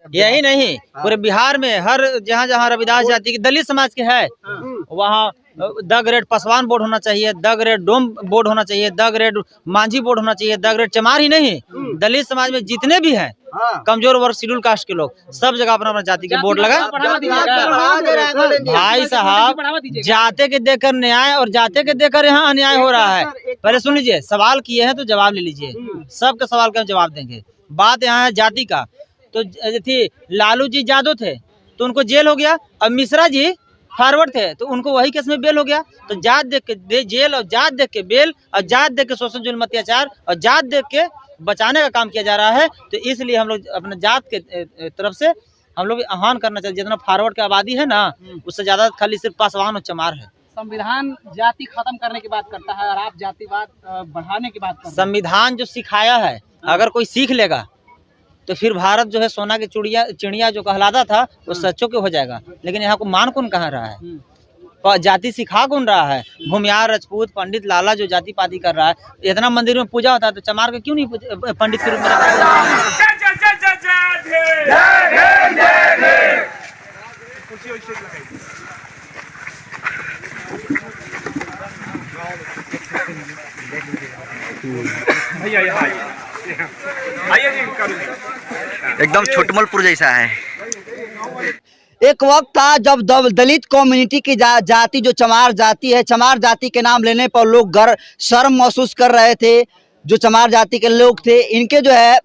यही नहीं, पूरे बिहार में हर जहाँ जहाँ रविदास जाति की दलित समाज के है वहाँ द ग्रेड पासवान बोर्ड होना चाहिए, द ग्रेड डोम बोर्ड होना चाहिए, द ग्रेड मांझी बोर्ड होना चाहिए, द ग्रेड चमार ही नहीं, दलित समाज में जितने भी हैं कमजोर वर्ग शेड्यूल कास्ट के लोग सब जगह अपना अपना जाति के बोर्ड लगा। भाई साहब, जाते के देकर न्याय और जाते के देकर यहाँ अन्याय हो रहा है। पहले सुन लीजिए, सवाल किए हैं तो जवाब ले लीजिए, सबके सवाल का जवाब देंगे। बात यहाँ है जाति का। तो थी लालू जी यादव थे तो उनको जेल हो गया, अब मिश्रा जी फॉरवर्ड थे तो उनको वही केस में बेल हो गया। तो जात देख के जेल और जात देख के बेल और जात देख के शोषण जुल्म अत्याचार और जात देख के बचाने का काम किया जा रहा है। तो इसलिए हम लोग अपने जात के तरफ से हम लोग आह्वान करना चाहिए, जितना फॉरवर्ड की आबादी है ना उससे ज्यादा खाली सिर्फ पासवान और चमार है। संविधान जाति खत्म करने की बात करता है और आप जातिवाद बढ़ाने की बात करते हैं। संविधान जो सिखाया है अगर कोई सीख लेगा तो फिर भारत जो है सोना की चिड़िया जो कहलाता था वो सच्चों के हो जाएगा। लेकिन यहाँ को मान कौन कह रहा है, जाति सिखा कौन रहा है? भूमियार, राजपूत, पंडित, लाला जो जाति पाति कर रहा है। इतना मंदिर में पूजा होता है तो चमार का क्यों नहीं पंडित के रूप में एकदम छोटमलपुर जैसा है। एक वक्त था जब दलित कम्युनिटी की जाति जो चमार जाति है, चमार जाति के नाम लेने पर लोग शर्म महसूस कर रहे थे। जो चमार जाति के लोग थे इनके जो है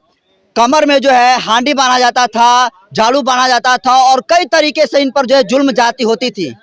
कमर में जो है हांडी बांधा जाता था, झाड़ू बांधा जाता था और कई तरीके से इन पर जो है जुल्म जाति होती थी।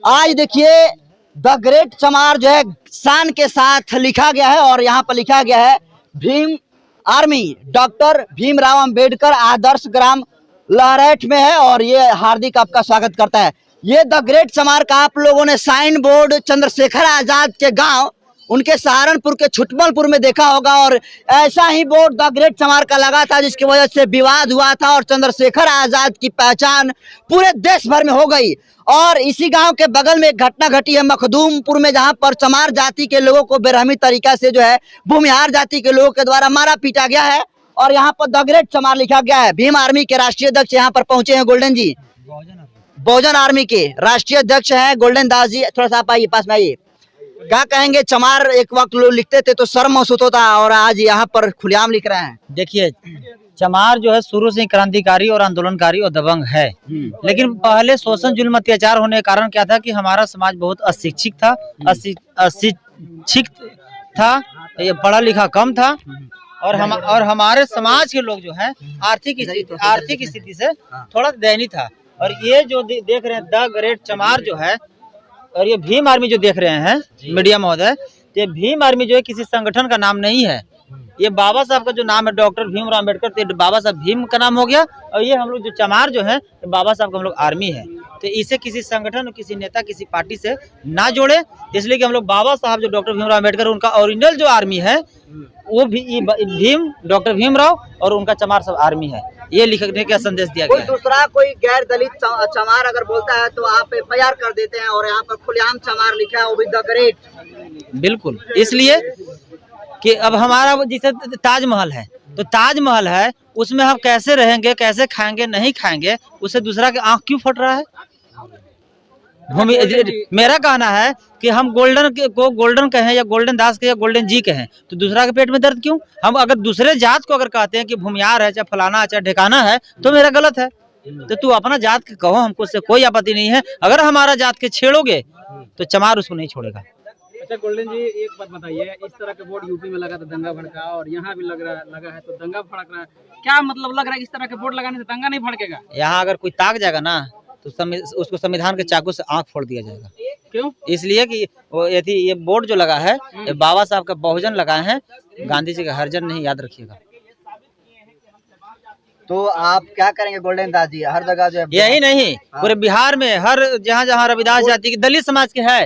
आज देखिए द ग्रेट चमार जो है शान के साथ लिखा गया है और यहाँ पर लिखा गया है भीम आर्मी डॉक्टर भीमराव अंबेडकर आदर्श ग्राम लहरेट में है और ये हार्दिक आपका स्वागत करता है। ये द ग्रेट चमार का आप लोगों ने साइन बोर्ड चंद्रशेखर आजाद के गांव उनके सहारनपुर के छुटमलपुर में देखा होगा और ऐसा ही बोर्ड द ग्रेट चमार का लगा था जिसकी वजह से विवाद हुआ था और चंद्रशेखर आजाद की पहचान पूरे देश भर में हो गई। और इसी गांव के बगल में एक घटना घटी है मखदूमपुर में, जहां पर चमार जाति के लोगों को बेरहमी तरीका से जो है भूमिहार जाति के लोगों के द्वारा मारा पीटा गया है और यहाँ पर द ग्रेट चमार लिखा गया है। भीम आर्मी के राष्ट्रीय अध्यक्ष यहाँ पर पहुंचे हैं गोल्डन जी, बहुजन आर्मी के राष्ट्रीय अध्यक्ष हैं गोल्डन दास जी। थोड़ा सा आप आइए, पास में आइए। क्या कहेंगे, चमार एक वक्त लोग लिखते थे तो शर्म महसूस होता और आज यहाँ पर खुलेआम लिख रहे हैं। देखिए, चमार जो है शुरू से क्रांतिकारी और आंदोलनकारी और दबंग है, लेकिन पहले शोषण जुल्म अत्याचार होने के कारण क्या था कि हमारा समाज बहुत अशिक्षित था, ये पढ़ा लिखा कम था और हमारे समाज के लोग जो है आर्थिक स्थिति से थोड़ा दयनीय था। और ये जो देख रहे हैं द ग्रेट चमार जो है और ये भीम आर्मी जो देख रहे हैं मीडिया महोदय, ये भीम आर्मी जो है किसी संगठन का नाम नहीं है, ये बाबा साहब का जो नाम है डॉक्टर भीमराव अम्बेडकर, तो बाबा साहब भीम का नाम हो गया और ये हम लोग जो चमार जो है बाबा साहब का हम लोग आर्मी है। तो इसे किसी संगठन, किसी नेता, किसी पार्टी से ना जोड़े, इसलिए कि हम लोग बाबा साहब जो डॉक्टर भीमराव अम्बेडकर उनका ओरिजिनल जो आर्मी है वो भी भीम डॉक्टर भीमराव और उनका चमार सब आर्मी है। ये लिखने का संदेश दिया गया है। दूसरा कोई गैर दलित चमार अगर बोलता है तो आप FIR कर देते हैं और यहाँ पर खुलेआम चमार लिखा है वो भी द ग्रेट। बिल्कुल, इसलिए कि अब हमारा जैसे ताजमहल है तो ताजमहल है उसमें हम कैसे रहेंगे, कैसे खाएंगे, नहीं खाएंगे, उससे दूसरा के आंख क्यों फट रहा है? मेरा कहना है कि हम गोल्डन को गोल्डन कहें या गोल्डन दास कहें या गोल्डन जी कहें तो दूसरा के पेट में दर्द क्यों? हम अगर दूसरे जात को अगर कहते हैं कि भूमियार है, चाहे फलाना, चाहे ठिकाना है, तो मेरा गलत है। तो तू अपना जात के कहो, हमको उससे कोई आपत्ति नहीं है। अगर हमारा जात के छेड़ोगे तो चमार उसको नहीं छोड़ेगा। अच्छा गोल्डन जी, एक बात बताइए, इस तरह के बोर्ड यूपी में लगा था दंगा भड़का और यहाँ भी लगा है तो दंगा भड़क रहा है, क्या मतलब लग रहा है इस तरह के बोर्ड लगाने से दंगा नहीं भड़केगा? यहाँ अगर कोई ताक जाएगा ना तो उसको संविधान के चाकू से आंख फोड़ दिया जाएगा। क्यों? इसलिए कि ये बोर्ड जो लगा है ये बाबा साहब का बहुजन लगाए हैं, गांधी जी का हरिजन नहीं, याद रखिएगा। तो आप क्या करेंगे गोल्डन दास जी? हर जगह जो है यही नहीं, पूरे बिहार में हर जहाँ जहाँ रविदास जाति की दलित समाज के है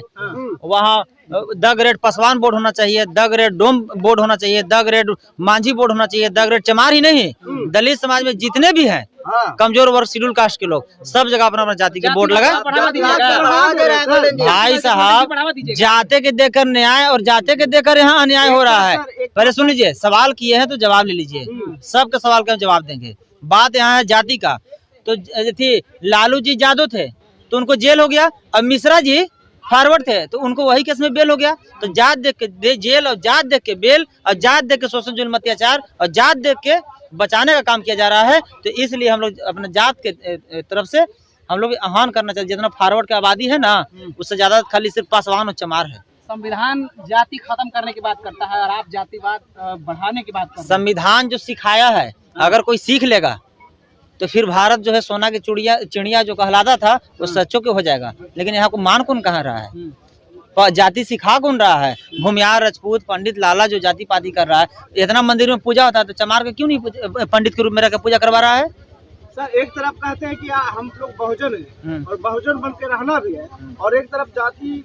वहाँ द ग्रेड पासवान बोर्ड होना चाहिए, द ग्रेड डोम बोर्ड होना चाहिए, द ग्रेड मांझी बोर्ड होना चाहिए, द ग्रेड चमार ही नहीं, दलित समाज में जितने भी हैं कमजोर वर्ग शेड्यूल कास्ट के लोग सब जगह अपना अपना जाति के बोर्ड लगा। भाई साहब, जाते के देकर न्याय और जाते के देकर यहाँ अन्याय हो रहा है। पहले सुन लीजिए, सवाल किए हैं तो जवाब ले लीजिए, सबके सवाल का जवाब देंगे। बात यहाँ है जाति का। तो थी लालू जी यादव थे तो उनको जेल हो गया, अब मिश्रा जी फॉरवर्ड थे तो उनको वही केस में बेल हो गया। तो जात देख के जेल और जात देख के बेल और जात देख के शोषण जुल्म अत्याचार और जात देख के बचाने का काम किया जा रहा है। तो इसलिए हम लोग अपने जात के तरफ से हम लोग आह्वान करना चाहिए, जितना फॉरवर्ड की आबादी है ना उससे ज्यादा खाली सिर्फ पासवान और चमार है। संविधान जाति खत्म करने की बात करता है और आप जातिवाद बढ़ाने की बात करते हैं। संविधान जो सिखाया है अगर कोई सीख लेगा तो फिर भारत जो है सोना की चिड़िया जो कहलाता था वो सच्चों के हो जाएगा। लेकिन यहाँ को मान कौन कहाँ रहा है, जाति सिखा कौन रहा है? भूमियार, राजपूत, पंडित, लाला जो जाति पाति कर रहा है। इतना मंदिर में पूजा होता है तो चमार का क्यों नहीं पंडित के रूप में रहकर पूजा करवा रहा है? सर एक तरफ कहते हैं कि हम लोग बहुजन हैं और बहुजन बन के रहना भी है, और एक तरफ जाति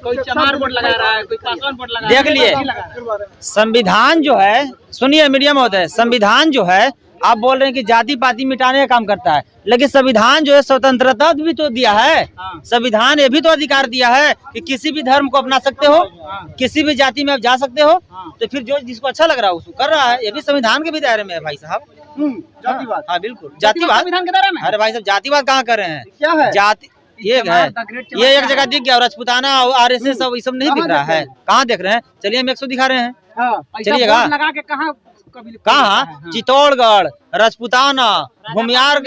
कोई चमार वोट लगा रहा है, कोई पासवान वोट लगा रहा है। देख लिए संविधान जो है, सुनिए मीडिया में होता है, संविधान जो है आप बोल रहे हैं कि जाति पाति मिटाने का काम करता है, लेकिन संविधान जो है स्वतंत्रता भी तो दिया है। संविधान ये भी तो अधिकार दिया है कि किसी भी धर्म को अपना सकते हो, किसी भी जाति में आप जा सकते हो। तो फिर जो जिसको अच्छा लग रहा है उसको कर रहा है, ये भी संविधान के भी दायरे में है भाई साहब। जातिवाद, हाँ बिल्कुल जातिवाद संविधान के दायरे में। अरे भाई साहब जातिवाद कहाँ कर रहे हैं? क्या है जाति ये है, ये एक जगह दिख गया, राजपूताना और आरएसएस सब ये सब नहीं दिख रहा है। कहाँ देख रहे हैं? चलिए हम 100 दिखा रहे हैं, चलिएगा। लगा के कहाँ? चित्तौड़गढ़, राजपूताना, भूमियार,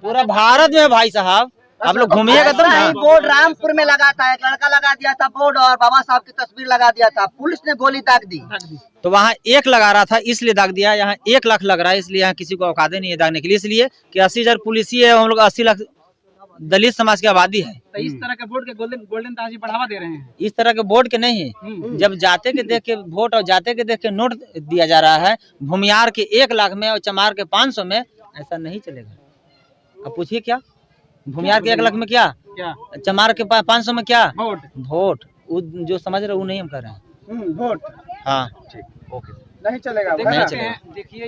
पूरा भारत में भाई साहब। आप लोग घूमिएगा तो ना। बोर्ड रामपुर में लगा था, एक लड़का लगा दिया था बोर्ड और बाबा साहब की तस्वीर लगा दिया था, पुलिस ने गोली दाग दी। तो वहाँ 1 लगा रहा था इसलिए दाग दिया, यहाँ 1 लाख लग रहा है इसलिए यहाँ किसी को औकात नहीं है दागने के लिए। इसलिए कि 80,000 पुलिस है, हम लोग 80 लाख दलित समाज की आबादी है। तो इस तरह के वोट के गोल्डन ताजी बढ़ावा दे रहे हैं। इस तरह के वोट के नहीं है, जब जाते के देख के वोट और जाते के देख के नोट दिया जा रहा है। भूमियार के 1 लाख में और चमार के 500 में ऐसा नहीं चलेगा। अब पूछिए क्या भूमियार के 1 लाख में क्या, चमार के 500 में क्या वोट जो समझ रहे वो नहीं हम कर रहे हैं। वोट हाँ नहीं चलेगा। देखिए